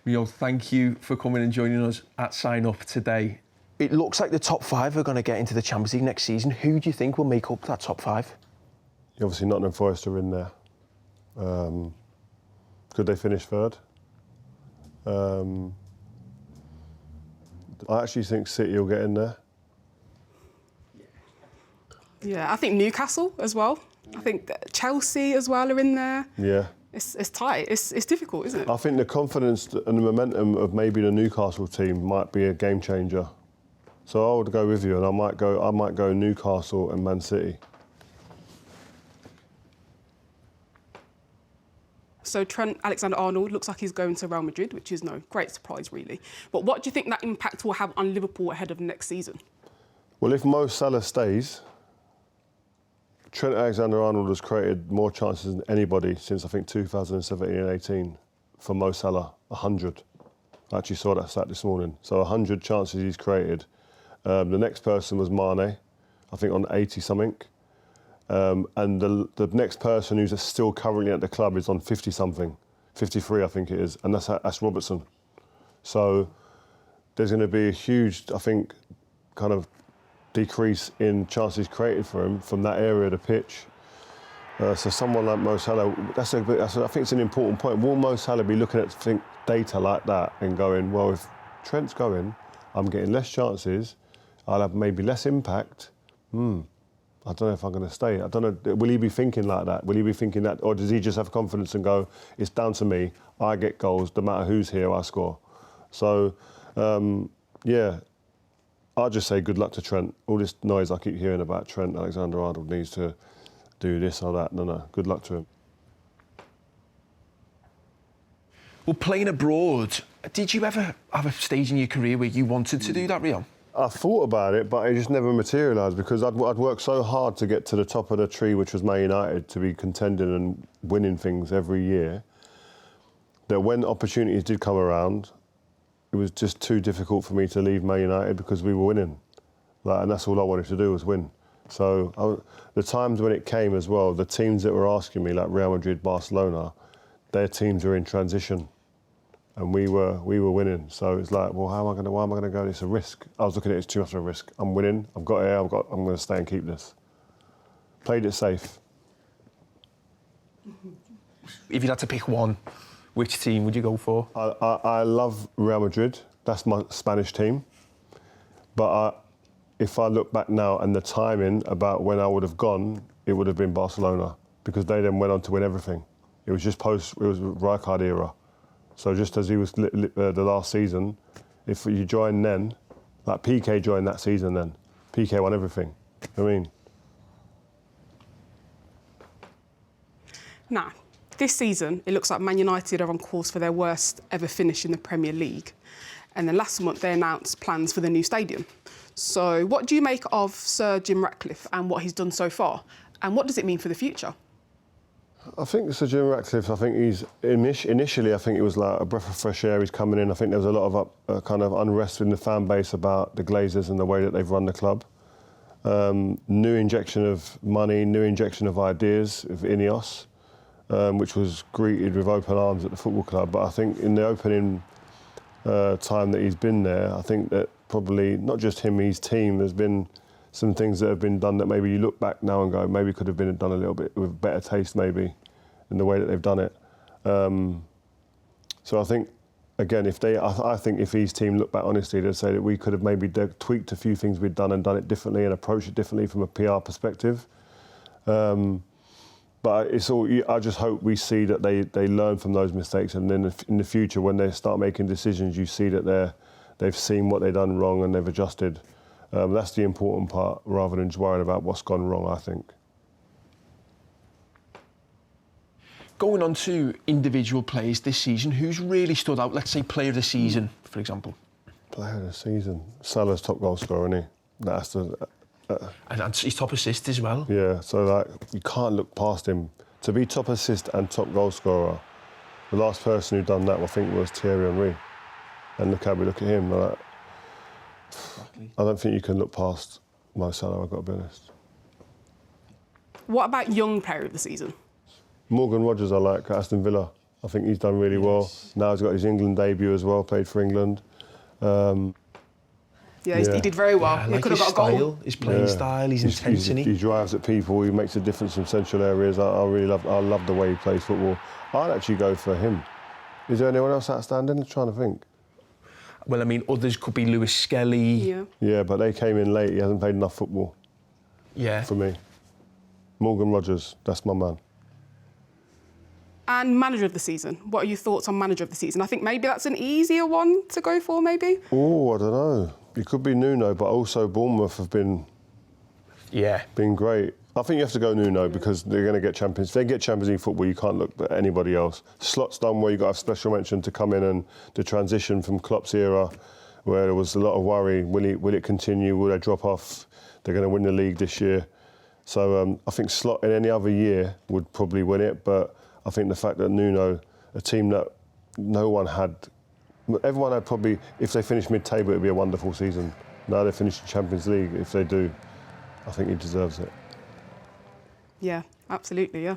Rio, thank you for coming and joining us at Sign Up today. It looks like the top 5 are going to get into the Champions League next season. Who do you think will make up that top 5? Obviously, Nottingham Forest are in there. Could they finish third? I actually think City will get in there. Yeah, I think Newcastle as well. I think that Chelsea as well are in there. Yeah. It's tight. It's difficult, isn't it? I think the confidence and the momentum of maybe the Newcastle team might be a game changer. So I would go with you, and I might go Newcastle and Man City. So Trent Alexander-Arnold looks like he's going to Real Madrid, which is no great surprise, really. But what do you think that impact will have on Liverpool ahead of next season? Well, if Mo Salah stays, Trent Alexander-Arnold has created more chances than anybody since, I think, 2017 and 18 for Mo Salah, 100. I actually saw that stat this morning. So 100 chances he's created. The next person was Mane, I think on 80-something. And the next person who's still currently at the club is on 50-something, 53 I think it is, and that's Robertson. So there's going to be a huge, I think, kind of decrease in chances created for him from that area of the pitch. So someone like Mo Salah, I think it's an important point. Will Mo Salah be looking at data like that and going, well, if Trent's going, I'm getting less chances, I'll have maybe less impact. I don't know if I'm going to stay. I don't know. Will he be thinking like that? Will he be thinking that, or does he just have confidence and go, it's down to me, I get goals, no matter who's here, I score. So, yeah, I'll just say good luck to Trent. All this noise I keep hearing about Trent Alexander-Arnold needs to do this or that. No, good luck to him. Well, playing abroad, did you ever have a stage in your career where you wanted to do that, Rio? I thought about it, but it just never materialised because I'd worked so hard to get to the top of the tree, which was Man United, to be contending and winning things every year, that when opportunities did come around, it was just too difficult for me to leave Man United because we were winning. And that's all I wanted to do was win. So the times when it came as well, the teams that were asking me, like Real Madrid, Barcelona, their teams were in transition. And we were winning, so it's like, well, why am I going to go? It's a risk. I was looking at it as too much of a risk. I'm winning. I've got here. I'm going to stay and keep this. Played it safe. If you had to pick one, which team would you go for? I love Real Madrid. That's my Spanish team. But if I look back now and the timing about when I would have gone, it would have been Barcelona because they then went on to win everything. It was just it was Rijkaard era. So just as he was the last season, if you join then, like PK joined that season then, PK won everything. I mean. Now, this season, it looks like Man United are on course for their worst ever finish in the Premier League. And then last month, they announced plans for the new stadium. So what do you make of Sir Jim Ratcliffe and what he's done so far? And what does it mean for the future? I think Sir Jim Ratcliffe, I think he's initially, I think it was like a breath of fresh air. He's coming in. I think there was a lot of kind of unrest in the fan base about the Glazers and the way that they've run the club. New injection of money, new injection of ideas of Ineos, which was greeted with open arms at the football club. But I think in the opening time that he's been there, I think that probably not just him, his team, there's been some things that have been done that maybe you look back now and go, maybe could have been done a little bit with better taste maybe in the way that they've done it. So I think, again, I think if his team look back honestly, they'd say that we could have maybe tweaked a few things we'd done and done it differently and approached it differently from a PR perspective. But it's all, I just hope we see that they learn from those mistakes, and then in the future when they start making decisions, you see that they've seen what they've done wrong and they've adjusted. That's the important part, rather than just worrying about what's gone wrong, I think. Going on to individual players this season, who's really stood out? Let's say player of the season, for example. Player of the season? Salah's top goal scorer, isn't he? That's the... and his top assist as well. Yeah, so like you can't look past him. To be top assist and top goal scorer, the last person who done that, I think, was Thierry Henry. And look at him. Like, I don't think you can look past Mo Salah, I've got to be honest. What about young player of the season? Morgan Rogers, I like, at Aston Villa. I think he's done really well. Now he's got his England debut as well, played for England. He did very well. I He like could his have got a goal. style, his playing style, his intensity. He drives at people, he makes a difference in central areas. I love the way he plays football. I'd actually go for him. Is there anyone else outstanding? I'm trying to think. Well, I mean, others could be Lewis Skelly. Yeah. Yeah, but they came in late. He hasn't played enough football for me. Morgan Rogers, that's my man. And manager of the season. What are your thoughts on manager of the season? I think maybe that's an easier one to go for, maybe? Oh, I don't know. It could be Nuno, but also Bournemouth have been great. I think you have to go Nuno because they're going to get Champions. If they get Champions League football, you can't look at anybody else. Slot's done where you got a special mention to come in, and the transition from Klopp's era, where there was a lot of worry. Will it continue? Will they drop off? They're going to win the league this year. So I think Slot in any other year would probably win it, but I think the fact that Nuno, a team that everyone had probably, if they finished mid-table, it would be a wonderful season. Now they finished the Champions League. If they do, I think he deserves it. Yeah, absolutely, yeah.